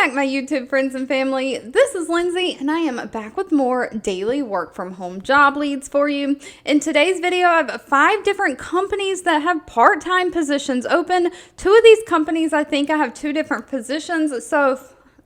back, my YouTube friends and family. This is Lindsay, and I am back with more daily work from home job leads for you. In today's video, I have 5 different companies that have part-time positions open. 2 of these companies, I think I have 2 different positions, so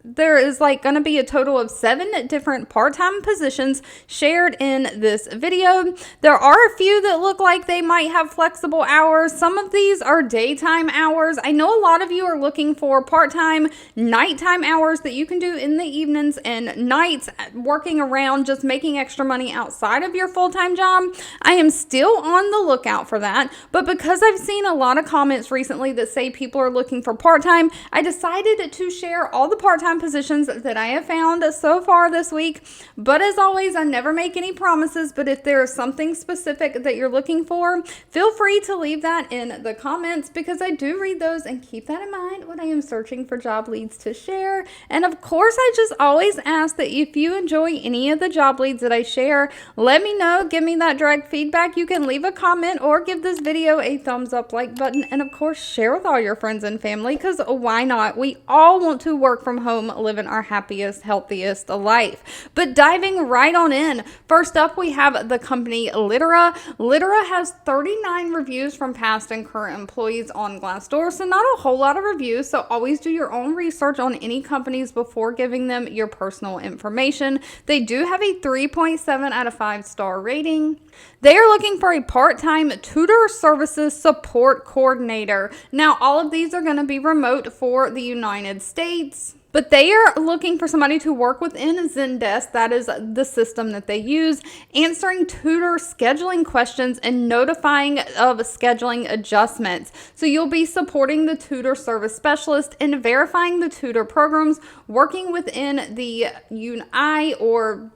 there is going to be a total of 7 different part-time positions shared in this video. There are a few that look like they might have flexible hours. Some of these are daytime hours. I know a lot of you are looking for part-time nighttime hours that you can do in the evenings and nights, working around just making extra money outside of your full-time job. I am still on the lookout for that, but because I've seen a lot of comments recently that say people are looking for part-time, I decided to share all the part-time positions that I have found so far this week. But as always, I never make any promises, but if there is something specific that you're looking for, feel free to leave that in the comments, because I do read those and keep that in mind when I am searching for job leads to share. And of course, I just always ask that if you enjoy any of the job leads that I share, let me know, give me that direct feedback. You can leave a comment or give this video a thumbs up like button, and of course share with all your friends and family, because why not? We all want to work from home, living our happiest, healthiest life. But diving right on in, first up we have the company Littera. Littera has 39 reviews from past and current employees on Glassdoor, so not a whole lot of reviews, so always do your own research on any companies before giving them your personal information. They do have a 3.7 out of 5 star rating. They are looking for a part-time tutor services support coordinator. Now, all of these are going to be remote for the United States. But they are looking for somebody to work within Zendesk, that is the system that they use, answering tutor scheduling questions and notifying of scheduling adjustments. So you'll be supporting the tutor service specialist and verifying the tutor programs, working within the UI or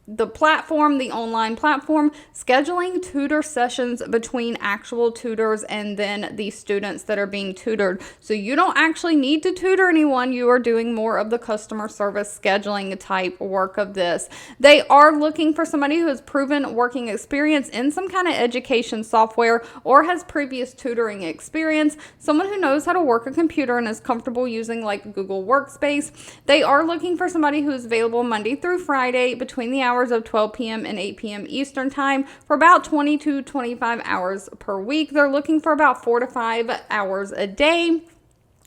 the platform, the online platform, scheduling tutor sessions between actual tutors and then the students that are being tutored. So you don't actually need to tutor anyone. You are doing more of the customer service scheduling type work of this. They are looking for somebody who has proven working experience in some kind of education software or has previous tutoring experience, someone who knows how to work a computer and is comfortable using like Google Workspace. They are looking for somebody who is available Monday through Friday between the hours of 12 p.m. and 8 p.m. Eastern time for about 20 to 25 hours per week. They're looking for about 4 to 5 hours a day.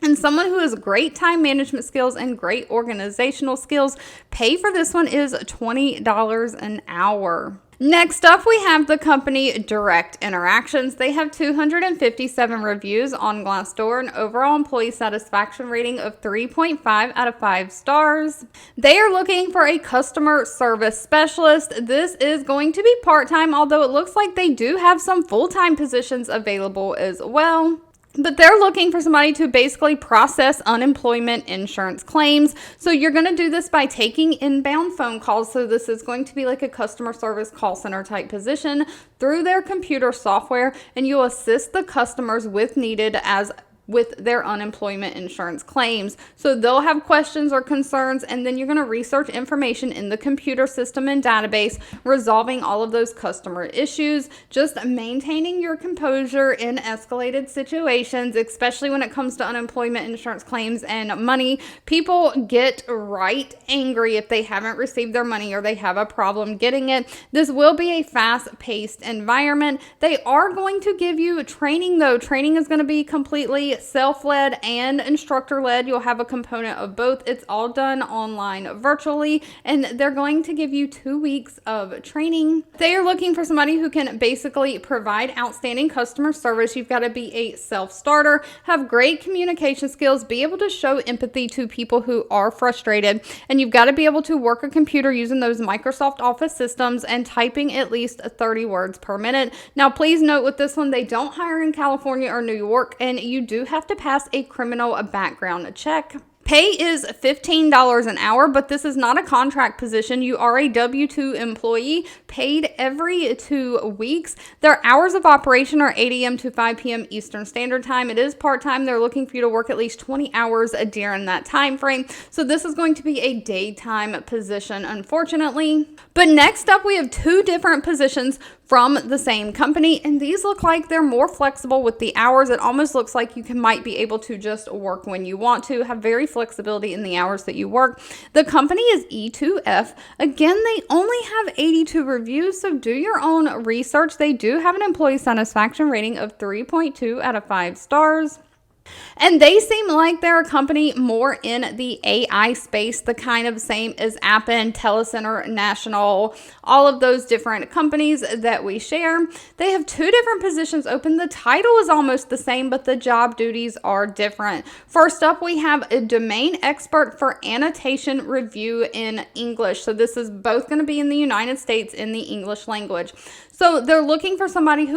And someone who has great time management skills and great organizational skills. Pay for this one is $20 an hour. Next up, we have the company Direct Interactions. They have 257 reviews on Glassdoor, an overall employee satisfaction rating of 3.5 out of 5 stars. They are looking for a customer service specialist. This is going to be part-time, although it looks like they do have some full-time positions available as well. But they're looking for somebody to basically process unemployment insurance claims. So you're going to do this by taking inbound phone calls. So this is going to be like a customer service call center type position through their computer software, and you'll assist the customers with their unemployment insurance claims. So they'll have questions or concerns, and then you're going to research information in the computer system and database, resolving all of those customer issues, just maintaining your composure in escalated situations, especially when it comes to unemployment insurance claims and money. People get right angry if they haven't received their money or they have a problem getting it. This will be a fast-paced environment. They are going to give you training, though. Training is going to be completely self-led and instructor-led. You'll have a component of both. It's all done online virtually, and they're going to give you 2 weeks of training. They are looking for somebody who can basically provide outstanding customer service. You've got to be a self-starter, have great communication skills, be able to show empathy to people who are frustrated, and you've got to be able to work a computer using those Microsoft Office systems and typing at least 30 words per minute. Now, please note with this one, they don't hire in California or New York, and you do have to pass a criminal background check. Pay is $15 an hour, but this is not a contract position. You are a W-2 employee paid every 2 weeks. Their hours of operation are 8 a.m. to 5 p.m. Eastern Standard Time. It is part-time. They're looking for you to work at least 20 hours during that time frame. So this is going to be a daytime position, unfortunately. But next up, we have 2 different positions from the same company, and these look like they're more flexible with the hours. It almost looks like you might be able to just work when you want to, have very flexibility in the hours that you work. The company is E2F. Again, they only have 82 reviews, so do your own research. They do have an employee satisfaction rating of 3.2 out of 5 stars. And they seem like they're a company more in the AI space, the kind of same as Appen, Telecenter, National, all of those different companies that we share. They have 2 different positions open. The title is almost the same, but the job duties are different. First up, we have a domain expert for annotation review in English. So this is both going to be in the United States in the English language. So they're looking for somebody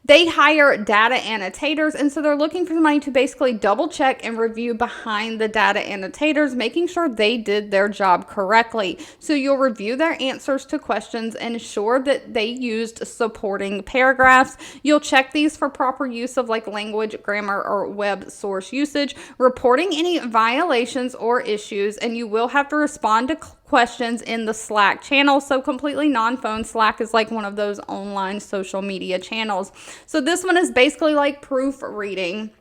they hire data annotators, and so they're looking for somebody to basically double check and review behind the data annotators, making sure they did their job correctly. So you'll review their answers to questions and ensure that they used supporting paragraphs. You'll check these for proper use of like language, grammar, or web source usage, reporting any violations or issues, and you will have to respond to questions in the Slack channel. So completely non-phone. Slack is like one of those online social media channels. So this one is basically like proofreading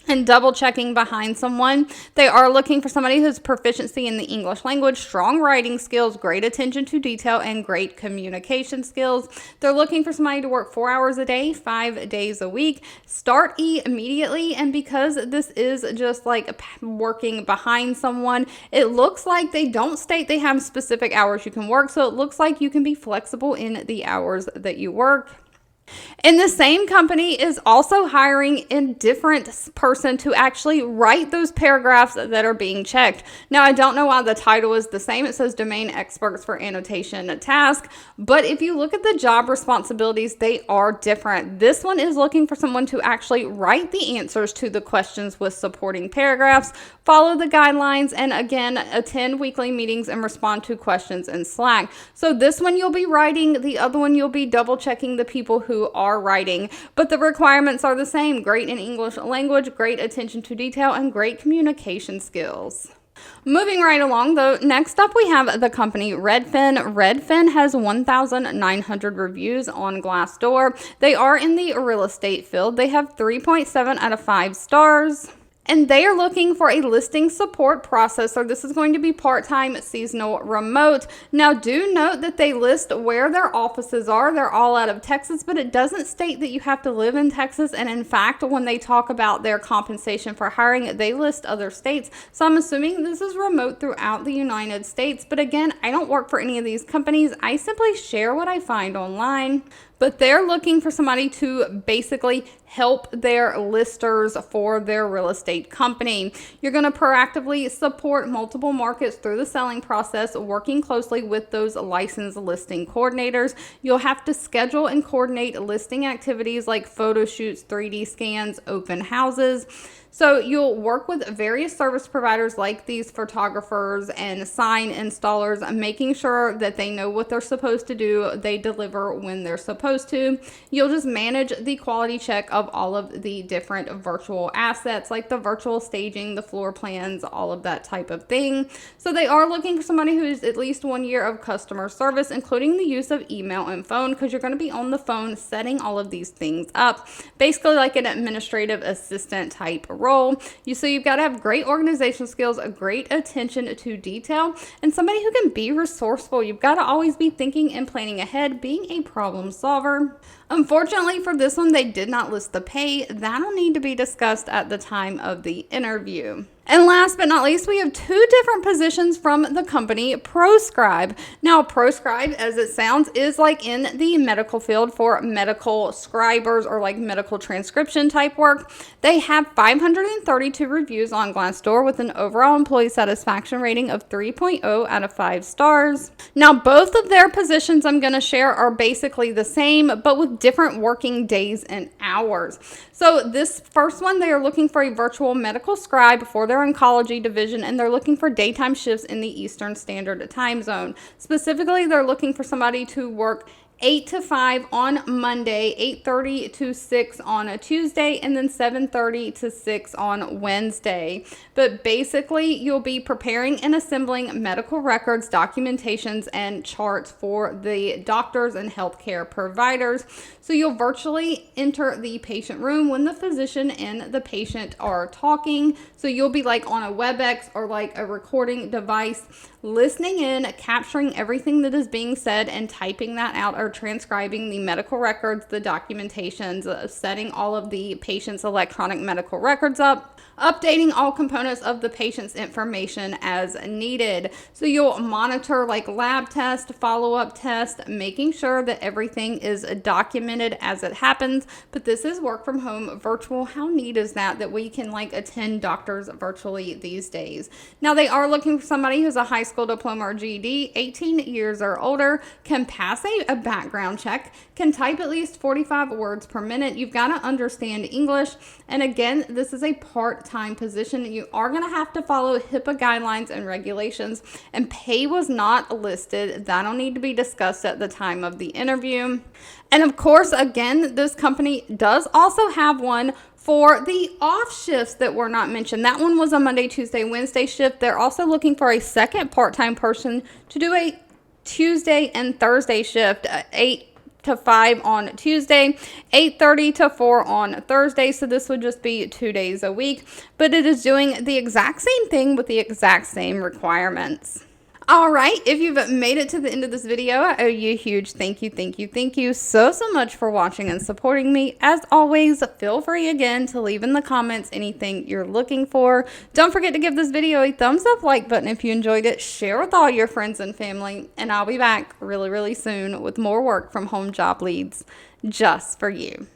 and double checking behind someone. They are looking for somebody who's proficiency in the English language, strong writing skills, great attention to detail, and great communication skills. They're looking for somebody to work 4 hours a day, 5 days a week, start immediately. And because this is just like working behind someone, it looks like they don't state they have specific hours you can work. So it looks like you can be flexible in the hours that you work. And the same company is also hiring a different person to actually write those paragraphs that are being checked. Now, I don't know why the title is the same. It says domain experts for annotation task. But if you look at the job responsibilities, they are different. This one is looking for someone to actually write the answers to the questions with supporting paragraphs, follow the guidelines, and again, attend weekly meetings and respond to questions in Slack. So this one you'll be writing. The other one you'll be double checking the people who are writing, but the requirements are the same. Great in English language, great attention to detail, and great communication skills. Moving right along, though, next up we have the company Redfin. Redfin has 1,900 reviews on Glassdoor. They are in the real estate field. They have 3.7 out of 5 stars. And they are looking for a listing support processor. This is going to be part-time, seasonal, remote. Now, do note that they list where their offices are. They're all out of Texas, but it doesn't state that you have to live in Texas. And in fact, when they talk about their compensation for hiring, they list other states. So I'm assuming this is remote throughout the United States. But again, I don't work for any of these companies. I simply share what I find online. But they're looking for somebody to basically help their listers for their real estate company. You're going to proactively support multiple markets through the selling process, working closely with those licensed listing coordinators. You'll have to schedule and coordinate listing activities like photo shoots, 3D scans, open houses. So you'll work with various service providers like these photographers and sign installers, making sure that they know what they're supposed to do. They deliver when they're supposed to. You'll just manage the quality check of all of the different virtual assets, like the virtual staging, the floor plans, all of that type of thing. So they are looking for somebody who's at least 1 year of customer service, including the use of email and phone, because you're going to be on the phone setting all of these things up, basically like an administrative assistant type role. So you've got to have great organizational skills, a great attention to detail, and somebody who can be resourceful. You've got to always be thinking and planning ahead, being a problem solver. Unfortunately for this one, they did not list the pay. That'll need to be discussed at the time of the interview. And last but not least, we have 2 different positions from the company Proscribe. Now, Proscribe, as it sounds, is like in the medical field for medical scribers or like medical transcription type work. They have 532 reviews on Glassdoor with an overall employee satisfaction rating of 3.0 out of 5 stars. Now, both of their positions I'm going to share are basically the same, but with different working days and hours. So this first one, they are looking for a virtual medical scribe for their oncology division, and they're looking for daytime shifts in the Eastern Standard Time Zone. Specifically, they're looking for somebody to work 8 to 5 on Monday, 8:30 to 6 on a Tuesday, and then 7:30 to 6 on Wednesday. But basically, you'll be preparing and assembling medical records, documentations, and charts for the doctors and healthcare providers. So you'll virtually enter the patient room when the physician and the patient are talking. So you'll be like on a WebEx or like a recording device, listening in, capturing everything that is being said and typing that out or transcribing the medical records, the documentations, setting all of the patient's electronic medical records up, updating all components of the patient's information as needed. So you'll monitor like lab test, follow-up test, making sure that everything is documented as it happens. But this is work from home virtual. How neat is that we can like attend doctors virtually these days? Now they are looking for somebody who's a high school diploma or GED, 18 years or older, can pass a background check, can type at least 45 words per minute. You've got to understand English. And again, this is a part-time position. You are going to have to follow HIPAA guidelines and regulations, and pay was not listed. That'll need to be discussed at the time of the interview. And of course, again, this company does also have one for the off shifts that were not mentioned. That one was a Monday, Tuesday, Wednesday shift. They're also looking for a second part-time person to do a Tuesday and Thursday shift, 8 to 5 on Tuesday, 8:30 to 4 on Thursday. So this would just be 2 days a week, but it is doing the exact same thing with the exact same requirements. All right, if you've made it to the end of this video, I owe you a huge thank you so much for watching and supporting me. As always, feel free again to leave in the comments anything you're looking for. Don't forget to give this video a thumbs up, like button if you enjoyed it, share with all your friends and family, and I'll be back really soon with more work from home job leads just for you.